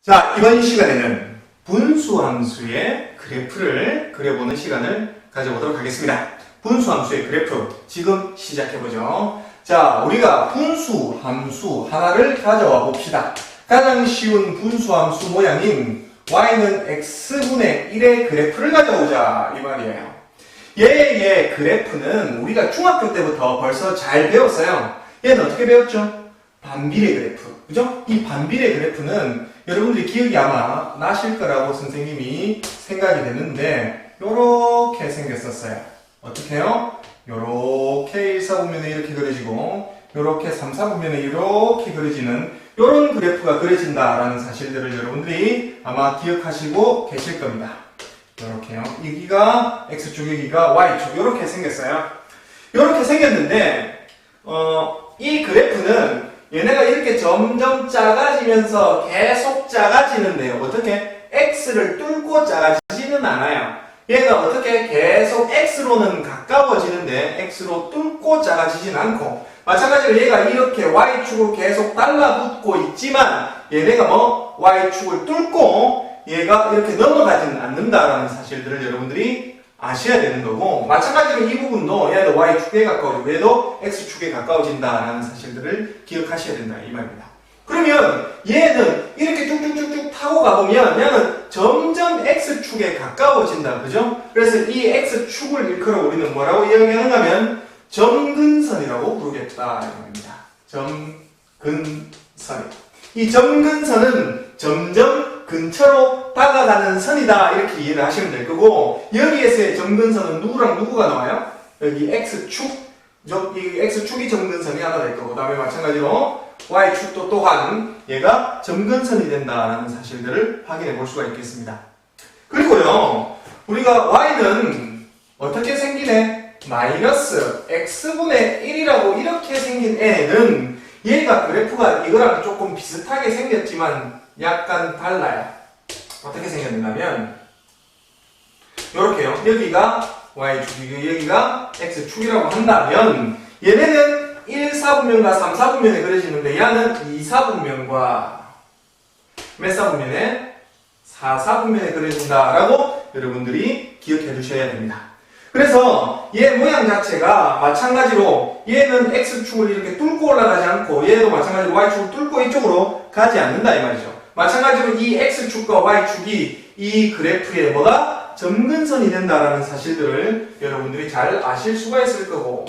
자, 이번 시간에는 분수함수의 그래프를 그려보는 시간을 가져보도록 하겠습니다. 분수함수의 그래프, 지금 시작해보죠. 자, 우리가 분수함수 하나를 가져와 봅시다. 가장 쉬운 분수함수 모양인 y는 x분의 1의 그래프를 가져오자, 이 말이에요. 얘의 그래프는 우리가 중학교 때부터 벌써 잘 배웠어요. 얘는 어떻게 배웠죠? 반비례 그래프. 그죠? 이 반비례 그래프는 여러분들이 기억이 아마 나실 거라고 선생님이 생각이 되는데, 요렇게 생겼었어요. 어떻게 해요? 요렇게 1, 4분면에 이렇게 그려지고, 요렇게 3, 4분면에 이렇게 그려지는 요런 그래프가 그려진다라는 사실들을 여러분들이 아마 기억하시고 계실 겁니다. 요렇게요. 여기가 X축, 여기가 Y축, 요렇게 생겼어요. 요렇게 생겼는데, 이 그래프는 얘네가 이렇게 점점 작아지면서 계속 작아지는데요. 어떻게? X를 뚫고 작아지지는 않아요. 얘가 어떻게 계속 X로는 가까워지는데 X로 뚫고 작아지진 않고, 마찬가지로 얘가 이렇게 Y축으로 계속 달라붙고 있지만 얘네가 Y축을 뚫고 얘가 이렇게 넘어가지는 않는다라는 사실들을 여러분들이 아셔야 되는 거고, 마찬가지로 이 부분도 얘도 Y축에 가까워지고 얘도 X축에 가까워진다라는 사실들을 기억하셔야 된다, 이 말입니다. 그러면 얘는 이렇게 쭉쭉쭉쭉 타고 가보면 얘는 점점 X축에 가까워진다, 그죠? 그래서 이 X축을 일컬어 우리는 뭐라고 이야기하는가 하면 점근선이라고 부르겠다, 이 말입니다. 점근선. 이 점근선은 점점 근처로 다가가는 선이다, 이렇게 이해를 하시면 될 거고, 여기에서의 점근선은 누구랑 누구가 나와요? 여기 X축, 이 X축이 점근선이 하나 될 거고, 그 다음에 마찬가지로 Y축도 또한 얘가 점근선이 된다라는 사실들을 확인해 볼 수가 있겠습니다. 그리고요, 우리가 Y는 어떻게 생기네? 마이너스 X분의 1이라고 이렇게 생긴 애는 얘가 그래프가 이거랑 조금 비슷하게 생겼지만 약간 달라요. 어떻게 생겼냐면 요렇게요. 여기가 Y축이고 여기가 X축이라고 한다면 얘네는 1, 4분면과 3, 4분면에 그려지는데 얘는 2, 4분면과 몇 4분면에? 4, 4분면에 그려진다라고 여러분들이 기억해 두셔야 됩니다. 그래서 얘 모양 자체가 마찬가지로 얘는 X축을 이렇게 뚫고 올라가지 않고 얘도 마찬가지로 Y축을 뚫고 이쪽으로 가지 않는다, 이 말이죠. 마찬가지로 이 X축과 Y축이 이 그래프에 뭐가? 점근선이 된다라는 사실들을 여러분들이 잘 아실 수가 있을 거고,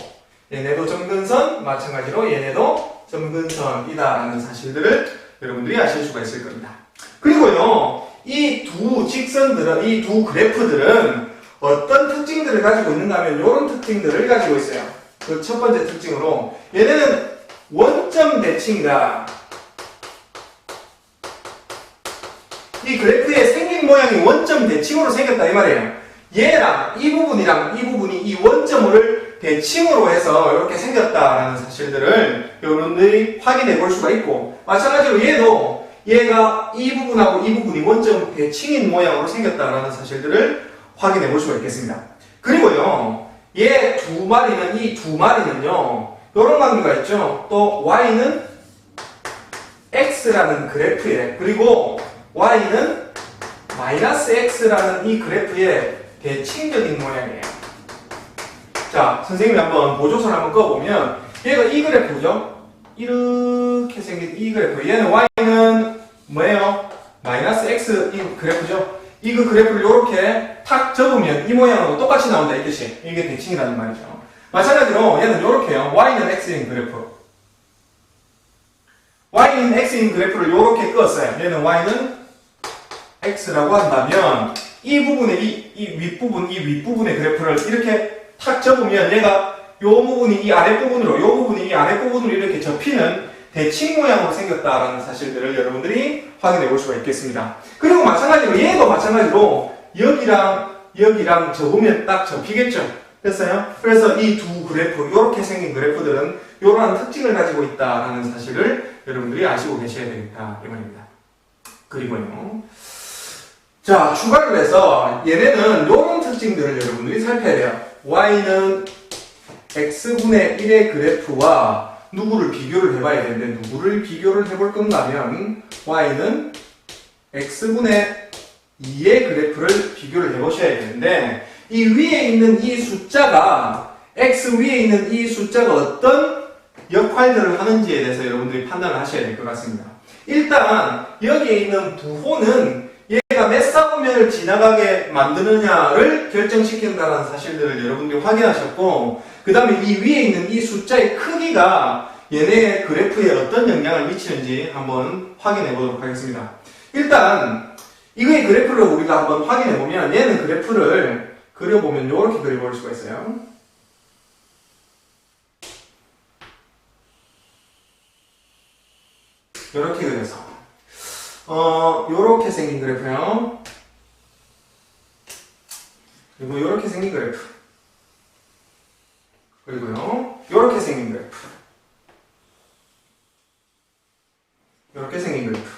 얘네도 점근선, 마찬가지로 얘네도 점근선이다라는 사실들을 여러분들이 아실 수가 있을 겁니다. 그리고요, 이 두 직선들은, 이 두 그래프들은 어떤 특징들을 가지고 있는가 하면 이런 특징들을 가지고 있어요. 그 첫 번째 특징으로 얘네는 원점 대칭이다. 이 그래프의 생긴 모양이 원점 대칭으로 생겼다, 이 말이에요. 얘랑 이 부분이랑 이 부분이 이 원점을 대칭으로 해서 이렇게 생겼다라는 사실들을 여러분들이 확인해 볼 수가 있고, 마찬가지로 얘도 얘가 이 부분하고 이 부분이 원점 대칭인 모양으로 생겼다라는 사실들을 확인해 볼 수가 있겠습니다. 그리고요, 얘 두 마리는, 이 두 마리는요, 이런 관계가 있죠. 또 Y는 X라는 그래프에, 그리고 Y는 마이너스 X라는 이 그래프의 대칭적인 모양이에요. 자, 선생님이 한번 보조선 한번 꺼보면 얘가 이 그래프죠? 이렇게 생긴 이 그래프. 얘는 Y는 뭐예요? 마이너스 X 이 그래프죠? 이 그래프를 이렇게 탁 접으면 이 모양으로 똑같이 나온다, 이 뜻이. 이게 대칭이라는 말이죠. 마찬가지로 얘는 이렇게요. Y는 X인 그래프. Y는 X인 그래프를 이렇게 끄었어요. 얘는 Y는 X라고 한다면 이 부분의 이 윗부분의 그래프를 이렇게 탁 접으면 얘가 요 부분이 이 아랫부분으로, 요 부분이 이 아랫부분으로 이렇게 접히는 대칭 모양으로 생겼다라는 사실들을 여러분들이 확인해 볼 수가 있겠습니다. 그리고 마찬가지로 얘도 마찬가지로 여기랑 접으면 딱 접히겠죠. 됐어요? 그래서 이 두 그래프, 이렇게 생긴 그래프들은 이러한 특징을 가지고 있다라는 사실을 여러분들이 아시고 계셔야 되겠다, 이 말입니다. 그리고요, 자, 추가를 해서 얘네는 이런 특징들을 여러분들이 살펴야 돼요. Y는 X분의 1의 그래프와 누구를 비교를 해봐야 되는데, 누구를 비교를 해볼 건가 하면 Y는 x분의 2의 그래프를 비교를 해보셔야 되는데 이 위에 있는 이 숫자가 x 위에 있는 이 숫자가 어떤 역할들을 하는지에 대해서 여러분들이 판단을 하셔야 될 것 같습니다. 일단 여기에 있는 부호는 얘가 몇 사분면을 지나가게 만드느냐를 결정시킨다는 사실들을 여러분들이 확인하셨고 그 다음에 이 위에 있는 이 숫자의 크기가 얘네의 그래프에 어떤 영향을 미치는지 한번 확인해 보도록 하겠습니다. 일단 이거의 그래프를 우리가 한번 확인해 보면 얘는 그래프를 그려보면 이렇게 그려볼 수가 있어요. 이렇게 그려서 요렇게 생긴 그래프요. 그리고 요렇게 생긴 그래프. 그리고요, 요렇게 생긴 그래프. 요렇게 생긴 그래프.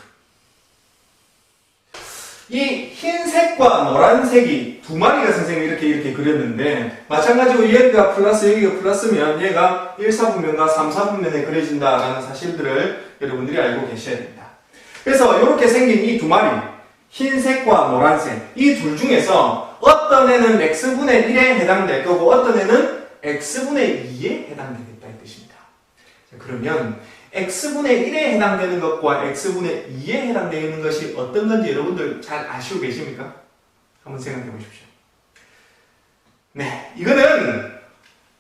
이 흰색과 노란색이 두 마리가 선생님이 이렇게 그렸는데 마찬가지로 여기가 플러스 여기가 플러스면 얘가 1사분면과 3사분면에 그려진다라는 사실들을 여러분들이 알고 계셔야 됩니다. 그래서 이렇게 생긴 이 두 마리 흰색과 노란색 이 둘 중에서 어떤 애는 x분의 1에 해당될 거고 어떤 애는 x분의 2에 해당되겠다 이 뜻입니다. 자, 그러면 x분의 1에 해당되는 것과 x분의 2에 해당되는 것이 어떤 건지 여러분들 잘 아시고 계십니까? 한번 생각해 보십시오. 네, 이거는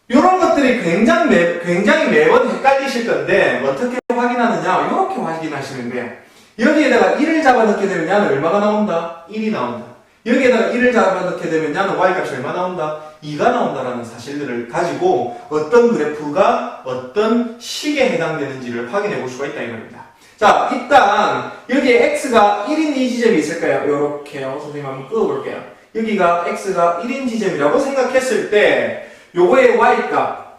이런 것들이 굉장히 매번 헷갈리실 건데 어떻게 확인하느냐 이렇게 확인하시는데 여기에다가 1을 잡아넣게 되면 야는 얼마가 나온다? 1이 나온다. 여기에다가 1을 잡아넣게 되면 야는 y값이 얼마 나온다? 2가 나온다라는 사실들을 가지고 어떤 그래프가 어떤 식에 해당되는지를 확인해 볼 수가 있다 이 말입니다. 자, 일단 여기에 x가 1인 이 지점이 있을까요? 요렇게요. 선생님 한번 끄어볼게요. 여기가 x가 1인 지점이라고 생각했을 때 요거의 y값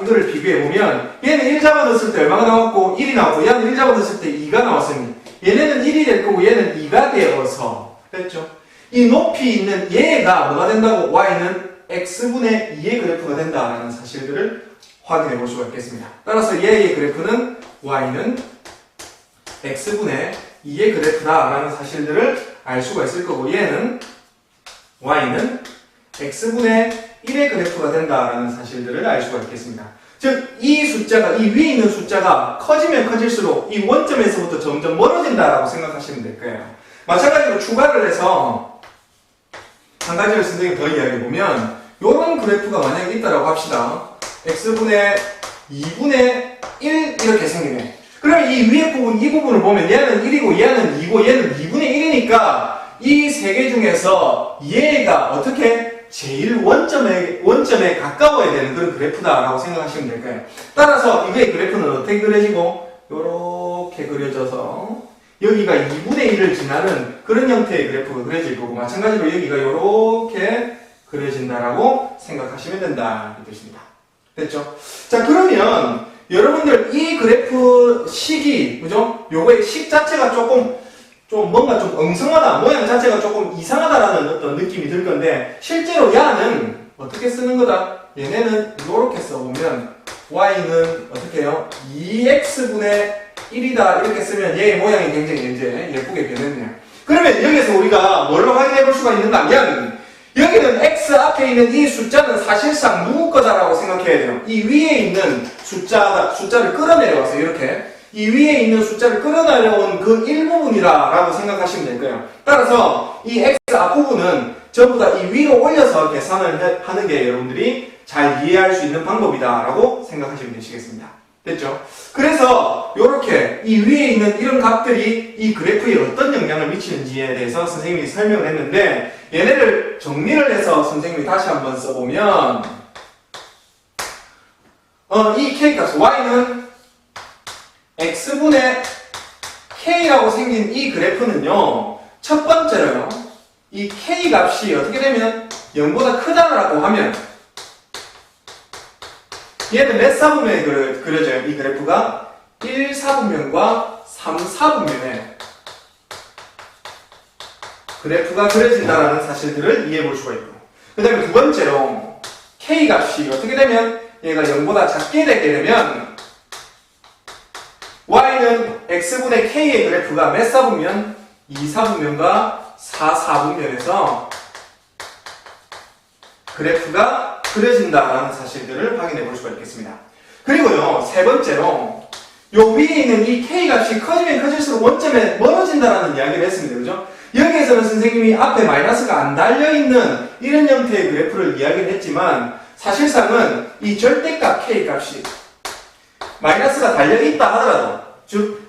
이거를 비교해보면 얘는 1 잡아넣었을 때 얼마가 나왔고 1이 나왔고 얘는 1 잡아넣었을 때 2가 나왔으니 얘네는 1이 될 거고 얘는 2가 되어서 됐죠? 이 높이 있는 얘가 뭐가 된다고? y는 x분의 2의 그래프가 된다라는 사실들을 확인해 볼 수가 있겠습니다. 따라서 얘의 그래프는 y는 x분의 2의 그래프다라는 사실들을 알 수가 있을 거고 얘는 y는 x분의 1의 그래프가 된다라는 사실들을 알 수가 있겠습니다. 즉, 이 숫자가, 이 위에 있는 숫자가 커지면 커질수록 이 원점에서부터 점점 멀어진다라고 생각하시면 될 거예요. 마찬가지로 추가를 해서 한 가지를 선생님이 더 이야기해보면 이런 그래프가 만약에 있다라고 합시다. x분의 2분의 1 이렇게 생기네. 그러면 이 위에 부분, 이 부분을 보면 얘는 1이고 얘는 2고 얘는 2분의 1이니까 이 세 개 중에서 얘가 어떻게 제일 원점에 가까워야 되는 그런 그래프다라고 생각하시면 될 거예요. 따라서 이거의 그래프는 어떻게 그려지고 이렇게 그려져서 여기가 2분의 1을 지나는 그런 형태의 그래프가 그려질 거고 마찬가지로 여기가 이렇게 그려진다라고 생각하시면 된다 이 뜻입니다. 됐죠? 자, 그러면 여러분들 이 그래프 식이 그죠? 요거의 식 자체가 뭔가 좀 엉성하다, 모양 자체가 조금 이상하다라는 어떤 느낌이 들 건데 실제로 야는 어떻게 쓰는 거다? 얘네는 이렇게 써보면 y는 어떻게 해요? 2x분의 1이다 이렇게 쓰면 얘의 모양이 굉장히 이제 예쁘게 변했네요. 그러면 여기서 우리가 뭘로 확인해 볼 수가 있는가 하면 여기는 x 앞에 있는 이 숫자는 사실상 누구 거다라고 생각해야 돼요. 이 위에 있는 숫자를 끌어내려와서 이렇게 이 위에 있는 숫자를 끌어내려온 그 일부분이라고 생각하시면 될 거예요. 따라서 이 x 앞부분은 전부 다 이 위로 올려서 계산을 하는 게 여러분들이 잘 이해할 수 있는 방법이다라고 생각하시면 되시겠습니다. 됐죠? 그래서 이렇게 이 위에 있는 이런 값들이 이 그래프에 어떤 영향을 미치는지에 대해서 선생님이 설명을 했는데 얘네를 정리를 해서 선생님이 다시 한번 써보면 이 k값 y는 x분의 k라고 생긴 이 그래프는요 첫 번째로요 이 k 값이 어떻게 되면 0보다 크다라고 하면 얘는 몇 사분면에 그려져요? 이 그래프가 1사분면과 3사분면에 그래프가 그려진다라는 사실들을 이해해 볼 수가 있고 그 다음에 두 번째로 k 값이 어떻게 되면 얘가 0보다 작게 되게 되면 y는 x분의 k의 그래프가 몇 사분면? 2사분면과 4사분면에서 그래프가 그려진다라는 사실들을 확인해 볼 수가 있겠습니다. 그리고요, 세 번째로 요 위에 있는 이 k 값이 커지면 커질수록 원점에 멀어진다라는 이야기를 했습니다. 그죠? 여기에서는 선생님이 앞에 마이너스가 안 달려있는 이런 형태의 그래프를 이야기를 했지만 사실상은 이 절대값 k 값이 마이너스가 달려있다 하더라도 즉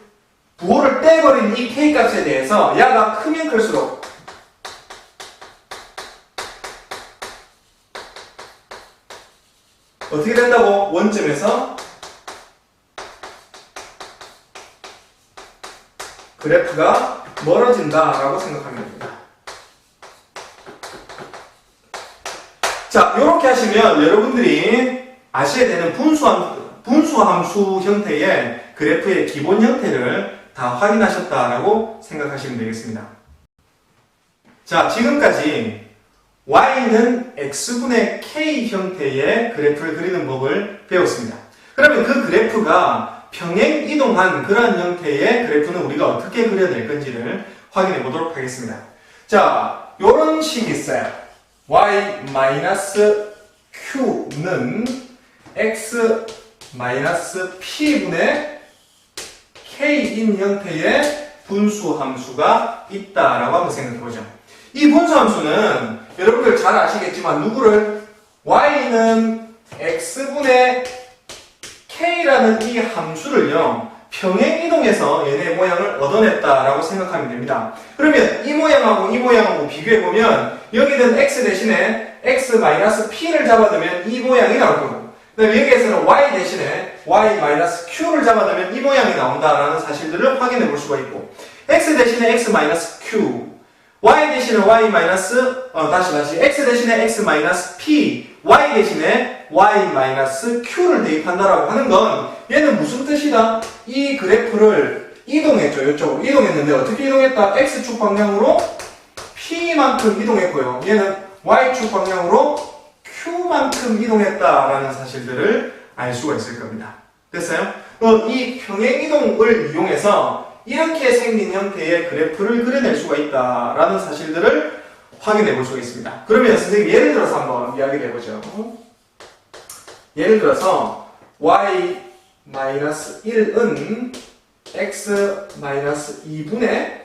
부호를 떼버린 이 k 값에 대해서 야가 크면 클수록 어떻게 된다고? 원점에서 그래프가 멀어진다라고 생각하면 됩니다. 자, 이렇게 하시면 여러분들이 아셔야 되는 분수함수 형태의 그래프의 기본 형태를 다 확인하셨다라고 생각하시면 되겠습니다. 자, 지금까지 y는 x분의 k 형태의 그래프를 그리는 법을 배웠습니다. 그러면 그 그래프가 평행 이동한 그런 형태의 그래프는 우리가 어떻게 그려낼 건지를 확인해 보도록 하겠습니다. 자, 요런 식이 있어요. y-q는 x-p분의 k인 형태의 분수함수가 있다라고 한번 생각해 보죠. 이 분수함수는 여러분들 잘 아시겠지만 누구를 y는 x분의 k라는 이 함수를요 평행이동해서 얘네 모양을 얻어냈다라고 생각하면 됩니다. 그러면 이 모양하고 이 모양하고 비교해보면 여기는 x 대신에 x-p를 잡아두면 이 모양이 나올 거고 그 다음에 여기에서는 y 대신에 y-q를 잡아두면 이 모양이 나온다라는 사실들을 확인해 볼 수가 있고 x 대신에 x-q y 대신에 x 대신에 x-p y 대신에 y-q를 대입한다라고 하는 건 얘는 무슨 뜻이다? 이 그래프를 이동했죠. 이쪽으로 이동했는데 어떻게 이동했다? x축 방향으로 p만큼 이동했고요. 얘는 y축 방향으로 q만큼 이동했다라는 사실들을 알 수가 있을 겁니다. 됐어요? 이 평행이동을 이용해서 이렇게 생긴 형태의 그래프를 그려낼 수가 있다라는 사실들을 확인해 볼 수가 있습니다. 그러면 선생님 예를 들어서 한번 이야기를 해보죠. 예를 들어서 y-1은 x-2분의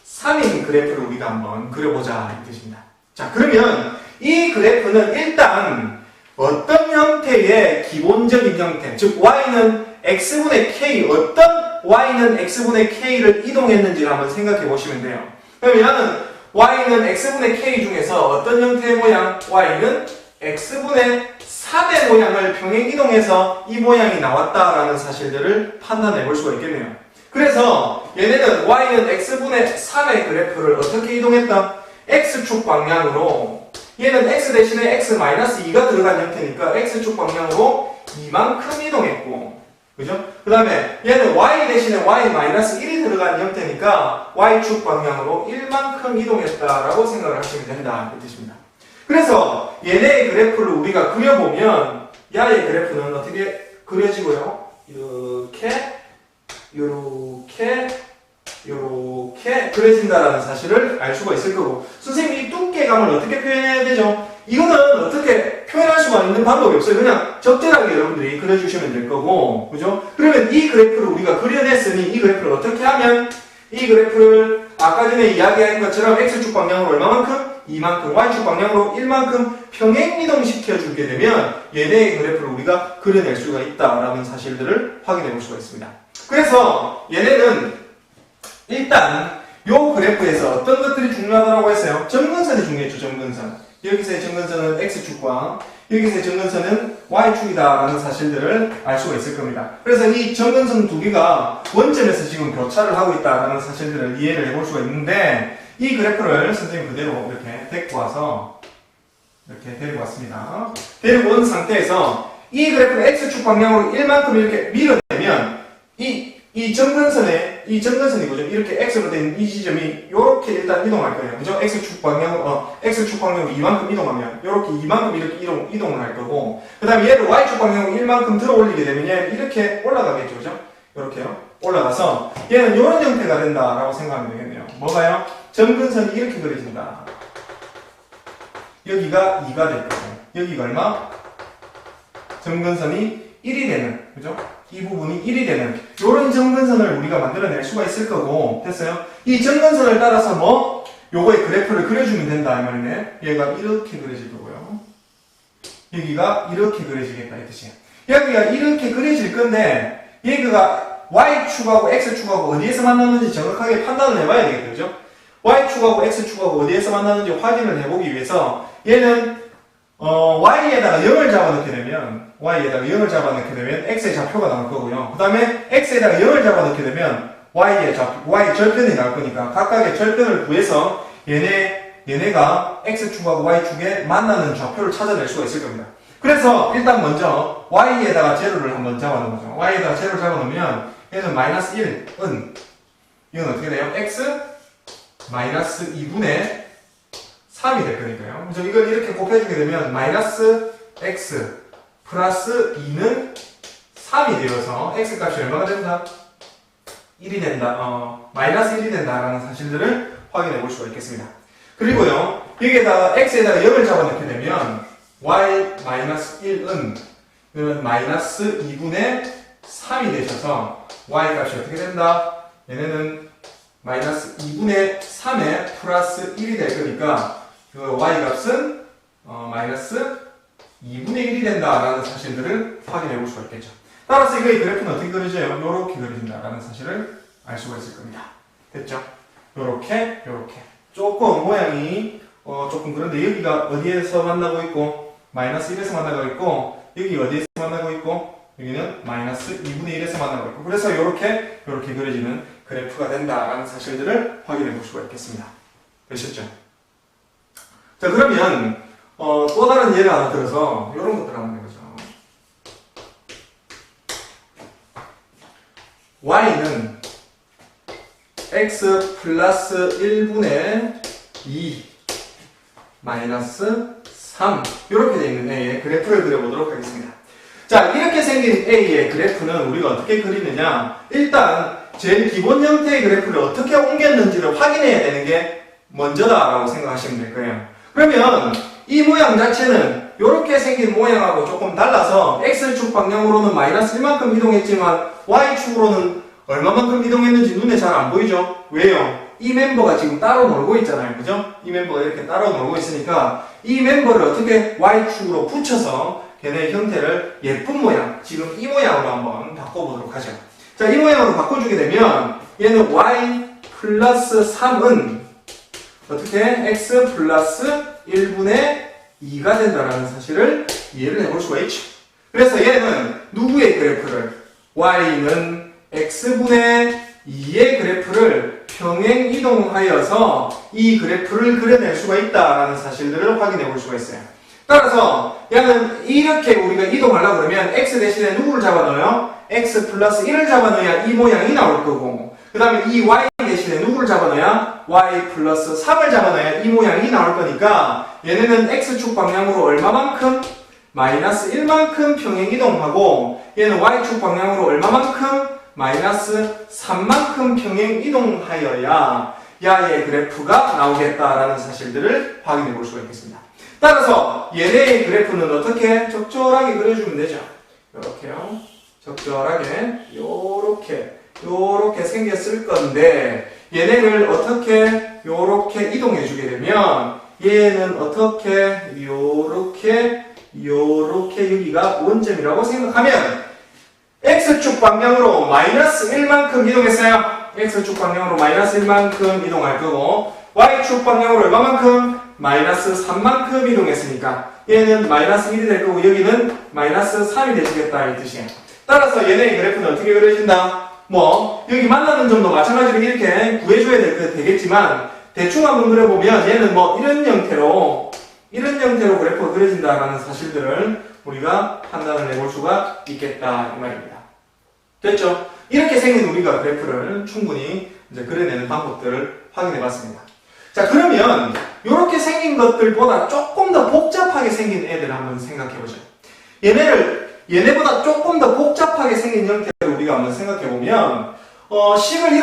3인 그래프를 우리가 한번 그려보자 이 뜻입니다. 자, 그러면 이 그래프는 일단 어떤 형태의 기본적인 형태, 즉 y는 x분의 k, 어떤 y는 x분의 k를 이동했는지를 한번 생각해 보시면 돼요. 그러면 y는 x분의 k 중에서 어떤 형태의 모양? y는 x분의 3의 모양을 평행 이동해서 이 모양이 나왔다라는 사실들을 판단해 볼 수가 있겠네요. 그래서 얘네는 y는 x분의 3의 그래프를 어떻게 이동했다? x축 방향으로 얘는 x 대신에 x-2가 들어간 형태니까 x축 방향으로 이만큼 이동했고 그죠? 그 다음에 얘는 y 대신에 y-1이 들어간 형태니까 y축 방향으로 1만큼 이동했다라고 생각을 하시면 된다 이 뜻입니다. 그래서 얘네의 그래프를 우리가 그려보면 야의 그래프는 어떻게 그려지고요? 이렇게 그려진다라는 사실을 알 수가 있을 거고 선생님이 이 두께감을 어떻게 표현해야 되죠? 이거는 어떻게 표현할 수가 있는 방법이 없어요. 그냥 적절하게 여러분들이 그려주시면 될 거고 그죠? 그러면 이 그래프를 우리가 그려냈으니 이 그래프를 어떻게 하면 이 그래프를 아까 전에 이야기한 것처럼 x축 방향으로 얼마만큼? 2만큼, y축 방향으로 1만큼 평행 이동시켜 주게 되면 얘네의 그래프를 우리가 그려낼 수가 있다라는 사실들을 확인해 볼 수가 있습니다. 그래서 얘네는 일단 요 그래프에서 어떤 것들이 중요하다고 했어요? 점근선이 중요했죠. 점근선. 여기서의 점근선은 x축과 여기서의 점근선은 y축이다라는 사실들을 알 수가 있을 겁니다. 그래서 이 점근선 두 개가 원점에서 지금 교차를 하고 있다라는 사실들을 이해를 해볼 수가 있는데 이 그래프를 선생님 그대로 이렇게 데리고 와서 이렇게 데리고 왔습니다. 데리고 온 상태에서 이 그래프를 x축 방향으로 1만큼 이렇게 밀어내면 이 점근선이 뭐죠? 이렇게 x로 된 이 지점이 이렇게 일단 이동할 거예요. 그죠? x축 방향으로 이만큼 이동하면 이렇게 이만큼 이렇게 이동을 할 거고 그 다음에 얘를 y축 방향으로 1만큼 들어 올리게 되면 얘는 이렇게 올라가겠죠. 그죠? 이렇게요. 올라가서 얘는 이런 형태가 된다라고 생각하면 되겠네요. 뭐가요? 점근선이 이렇게 그려진다. 여기가 2가 될 거고 여기가 얼마? 점근선이 1이 되는, 그죠? 이 부분이 1이 되는 이런 점근선을 우리가 만들어낼 수가 있을 거고, 됐어요? 이 점근선을 따라서 뭐 요거의 그래프를 그려주면 된다 이 말이네. 얘가 이렇게 그려질 거고요. 여기가 이렇게 그려지겠다 이 뜻이에요. 여기가 이렇게 그려질 건데 얘가 Y축하고 X축하고 어디에서 만나는지 정확하게 판단을 해봐야 되겠죠. 그죠? Y축하고 X축하고 어디에서 만나는지 확인을 해보기 위해서 얘는 Y에다가 0을 잡아넣게 되면 X의 좌표가 나올 거고요. 그 다음에 X에다가 0을 잡아넣게 되면 Y 절편이 나올 거니까 각각의 절편을 구해서 얘네가 X축하고 Y축에 만나는 좌표를 찾아낼 수가 있을 겁니다. 그래서 일단 먼저 Y에다가 제로를 한번 잡아놓죠. Y에다가 제로를 잡아놓으면 얘는 마이너스 1, 이건 어떻게 돼요? X 마이너스 2분의 3이 될 거니까요. 그래서 이걸 이렇게 곱해주게 되면 마이너스 X 플러스 2는 3이 되어서 X 값이 얼마가 된다? 1이 된다. 마이너스 1이 된다라는 사실들을 확인해 볼 수가 있겠습니다. 그리고요, 여기에다가 X에다가 0을 잡아넣게 되면 Y 마이너스 1은 마이너스 2분의 3이 되셔서 Y 값이 어떻게 된다? 얘네는 마이너스 2분의 3에 플러스 1이 될 거니까 그 Y 값은 마이너스 2분의 1이 된다라는 사실들을 확인해 볼 수가 있겠죠. 따라서 이거의 그래프는 어떻게 그려져요? 이렇게 그려진다라는 사실을 알 수가 있을 겁니다. 됐죠? 요렇게 조금 모양이 조금 그런데 여기가 어디에서 만나고 있고 마이너스 1에서 만나고 있고 여기 어디에서 만나고 있고 여기는 마이너스 2분의 1에서 만나고 있고 그래서 요렇게 그려지는 그래프가 된다라는 사실들을 확인해 볼 수가 있겠습니다. 되셨죠? 자, 그러면 또 다른 예를 하나 들어서 이런 것들 한번 해보죠. Y는 X 플러스 1분의 2 마이너스 3 이렇게 되어 있는 A의 그래프를 그려보도록 하겠습니다. 자, 이렇게 생긴 A의 그래프는 우리가 어떻게 그리느냐, 일단 제일 기본 형태의 그래프를 어떻게 옮겼는지를 확인해야 되는 게 먼저다라고 생각하시면 될 거예요. 그러면 이 모양 자체는 이렇게 생긴 모양하고 조금 달라서 X축 방향으로는 마이너스 1만큼 이동했지만 Y축으로는 얼마만큼 이동했는지 눈에 잘 안 보이죠? 왜요? 이 멤버가 지금 따로 놀고 있잖아요. 그죠? 이 멤버가 이렇게 따로 놀고 있으니까 이 멤버를 어떻게 Y축으로 붙여서 걔네의 형태를 예쁜 모양, 지금 이 모양으로 한번 바꿔보도록 하죠. 자, 이 모양으로 바꿔주게 되면 얘는 Y 플러스 3은 어떻게 X 플러스 1분의 2가 된다는 사실을 이해를 해볼 수가 있죠. 그래서 얘는 누구의 그래프를? Y는 X분의 2의 그래프를 평행 이동하여서 이 그래프를 그려낼 수가 있다는 사실들을 확인해 볼 수가 있어요. 따라서 얘는 이렇게 우리가 이동하려고 그러면 X 대신에 누구를 잡아넣어요? X 플러스 1을 잡아넣어야 이 모양이 나올 거고, 그 다음에 이 Y 대신에 누구를 잡아넣어야? Y 플러스 3을 잡아넣어야 이 모양이 나올 거니까 얘네는 X축 방향으로 얼마만큼? 마이너스 1만큼 평행 이동하고 얘는 Y축 방향으로 얼마만큼? 마이너스 3만큼 평행 이동하여야 야의 그래프가 나오겠다라는 사실들을 확인해 볼 수가 있겠습니다. 따라서 얘네의 그래프는 어떻게 적절하게 그려주면 되죠. 이렇게요. 적절하게 요렇게 생겼을 건데 얘네를 어떻게 요렇게 이동해 주게 되면 얘는 어떻게 요렇게 여기가 원점이라고 생각하면 X축 방향으로 마이너스 1만큼 이동했어요. X축 방향으로 마이너스 1만큼 이동할 거고 Y축 방향으로 얼마만큼? 마이너스 3만큼 이동했으니까 얘는 마이너스 1이 될 거고 여기는 마이너스 3이 되시겠다 이 뜻이에요. 따라서 얘네의 그래프는 어떻게 그려진다? 뭐 여기 만나는 점도 마찬가지로 이렇게 구해줘야 되겠지만 대충 한번 그려보면 얘는 뭐 이런 형태로 그래프가 그려진다라는 사실들을 우리가 판단을 해볼 수가 있겠다 이 말입니다. 됐죠? 이렇게 생긴 우리가 그래프를 충분히 이제 그려내는 방법들을 확인해 봤습니다. 자, 그러면 이렇게 생긴 것들보다 조금 더 복잡하게 생긴 애들 한번 생각해 보죠. 얘네보다 조금 더 복잡하게 생긴 형태를 우리가 한번 생각해 보면 식을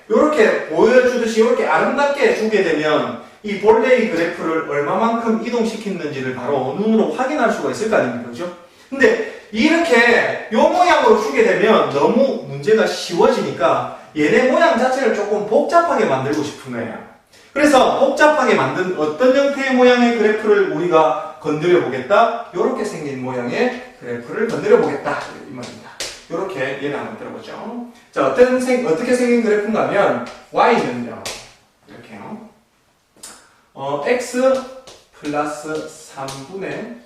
이렇게 보여주듯이 이렇게 아름답게 주게 되면 이 본래의 그래프를 얼마만큼 이동시켰는지를 바로 눈으로 확인할 수가 있을 거 아닙니까? 그죠? 근데 이렇게 요 모양으로 주게 되면 너무 문제가 쉬워지니까 얘네 모양 자체를 조금 복잡하게 만들고 싶은 거예요. 그래서 복잡하게 만든 어떤 형태의 모양의 그래프를 우리가 건드려 보겠다. 이렇게 생긴 모양의 그래프를 건드려 보겠다. 이 말입니다. 이렇게 얘를 한번 들어보죠. 자, 어떻게 생긴 그래프인가 하면 y는요. 이렇게요. x 플러스 3분의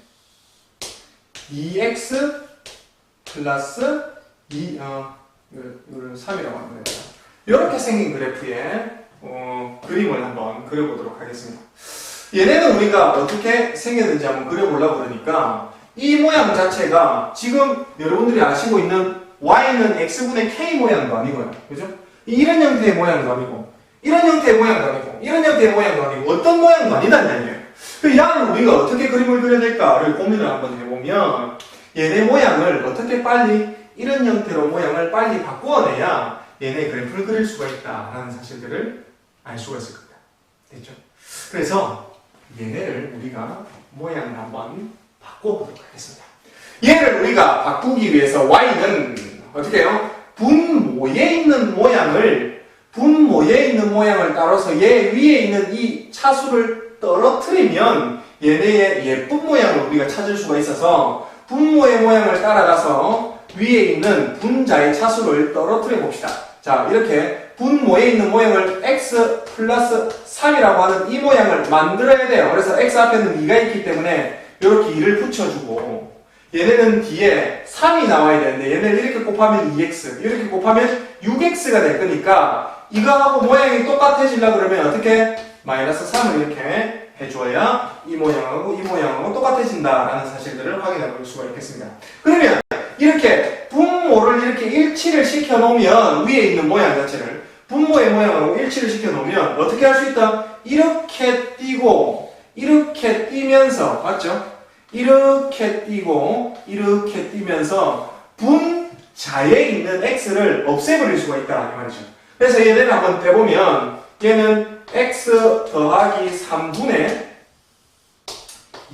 2x 플러스 3이라고 하면 됩니다. 이렇게 생긴 그래프의 그림을 한번 그려보도록 하겠습니다. 얘네는 우리가 어떻게 생겼는지 한번 그려보려고 그러니까 이 모양 자체가 지금 여러분들이 아시고 있는 y는 x분의 k 모양도 아니고요. 그죠? 이런 형태의 모양도 아니고 이런 형태의 모양도 아니고 이런 형태의 모양도 아니고 어떤 모양도 아니다는 얘기예요. 그 양을 우리가 어떻게 그림을 그려야 될까를 고민을 한번 해보면 얘네 모양을 어떻게 빨리 이런 형태로 모양을 빨리 바꾸어내야 얘네 그래프를 그릴 수가 있다라는 사실들을 알 수가 있을 겁니다. 됐죠? 그래서 얘네를 우리가 모양을 한번 바꿔보도록 하겠습니다. 얘를 우리가 바꾸기 위해서 y는 어떻게 해요? 분모에 있는 모양을 따라서 얘 위에 있는 이 차수를 떨어뜨리면 얘네의 예쁜 모양을 우리가 찾을 수가 있어서 분모의 모양을 따라가서 위에 있는 분자의 차수를 떨어뜨려 봅시다. 자, 이렇게 분모에 있는 모양을 x 플러스 3이라고 하는 이 모양을 만들어야 돼요. 그래서 x 앞에는 2가 있기 때문에 이렇게 2를 붙여주고 얘네는 뒤에 3이 나와야 되는데 얘네를 이렇게 곱하면 2x 이렇게 곱하면 6x가 될 거니까 이거하고 모양이 똑같아지려고 그러면 어떻게? 마이너스 3을 이렇게 해줘야 이 모양하고 똑같아진다라는 사실들을 확인해 볼 수가 있겠습니다. 그러면 이렇게 분모를 이렇게 일치를 시켜 놓으면 위에 있는 모양 자체를 분모의 모양하고 일치를 시켜 놓으면 어떻게 할 수 있다? 이렇게 띄고 이렇게 띄면서 맞죠? 이렇게 띄고 이렇게 띄면서 분자에 있는 x를 없애버릴 수가 있다 이 말이죠. 그래서 얘네를 한번 떼보면 얘는 x 더하기 3분의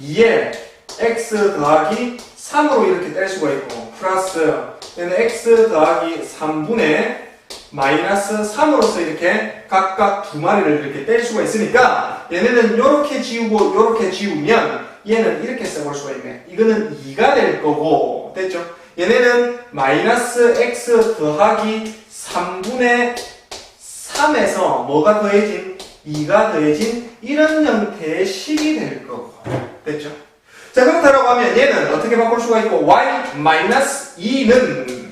2에 x 더하기 3으로 이렇게 뗄 수가 있고 플러스 얘는 x 더하기 3분의 마이너스 3으로서 이렇게 각각 두 마리를 이렇게 뗄 수가 있으니까 얘네는 이렇게 지우고 이렇게 지우면 얘는 이렇게 써볼 수가 있네. 이거는 2가 될 거고 됐죠? 얘네는 마이너스 x 더하기 3분의 3에서 뭐가 더해진? 2가 더해진 이런 형태의 식이 될 거고 됐죠? 자, 그렇다고 하면 얘는 어떻게 바꿀 수가 있고 y-2는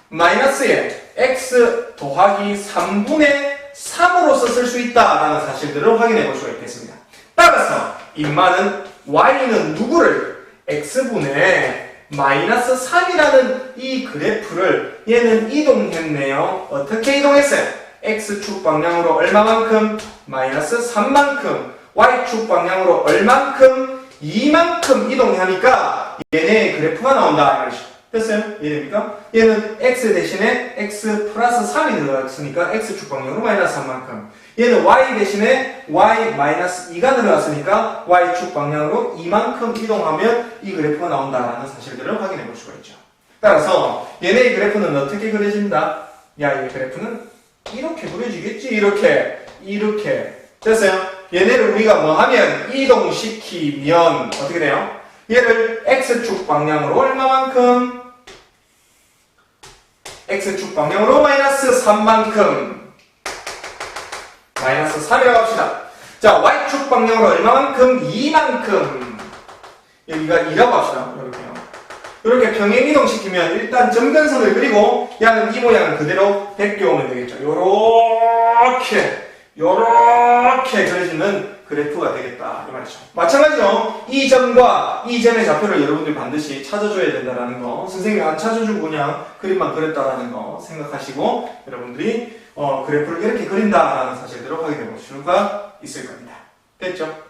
마이너스에 x 더하기 3분의 3으로서 쓸 수 있다라는 사실들을 확인해 볼 수가 있겠습니다. 따라서 인마는 y는 누구를? x분의 마이너스 3이라는 이 그래프를 얘는 이동했네요. 어떻게 이동했어요? x축 방향으로 얼마만큼? 마이너스 3만큼. y축 방향으로 얼만큼? 2만큼 이동하니까 얘네의 그래프가 나온다. 됐어요? 이해됩니까? 얘는 x 대신에 x 플러스 3이 들어갔으니까 x축 방향으로 마이너스 3만큼. 얘는 y 대신에 y 마이너스 2가 들어갔으니까 y축 방향으로 2만큼 이동하면 이 그래프가 나온다라는 사실들을 확인해 볼 수가 있죠. 따라서 얘네의 그래프는 어떻게 그려진다? 야, 이 그래프는 이렇게 그려지겠지? 이렇게. 됐어요? 얘네를 우리가 뭐 하면 이동시키면 어떻게 돼요? 얘를 x축 방향으로 얼마만큼? x축 방향으로 마이너스 3만큼. 마이너스 3이라고 합시다. 자, y축 방향으로 얼마만큼? 2만큼. 여기가 2라고 합시다. 이렇게요. 이렇게 평행 이동시키면 일단 점근선을 그리고 얘는 이 모양을 그대로 베껴오면 되겠죠. 요렇게 그려지는 그래프가 되겠다 이 말이죠. 마찬가지로 이 점과 이 점의 좌표를 여러분들 반드시 찾아줘야 된다는 거, 선생님이 안 찾아주고 그냥 그림만 그렸다라는 거 생각하시고 여러분들이 그래프를 이렇게 그린다라는 사실들을 확인해 볼 수가 있을 겁니다. 됐죠?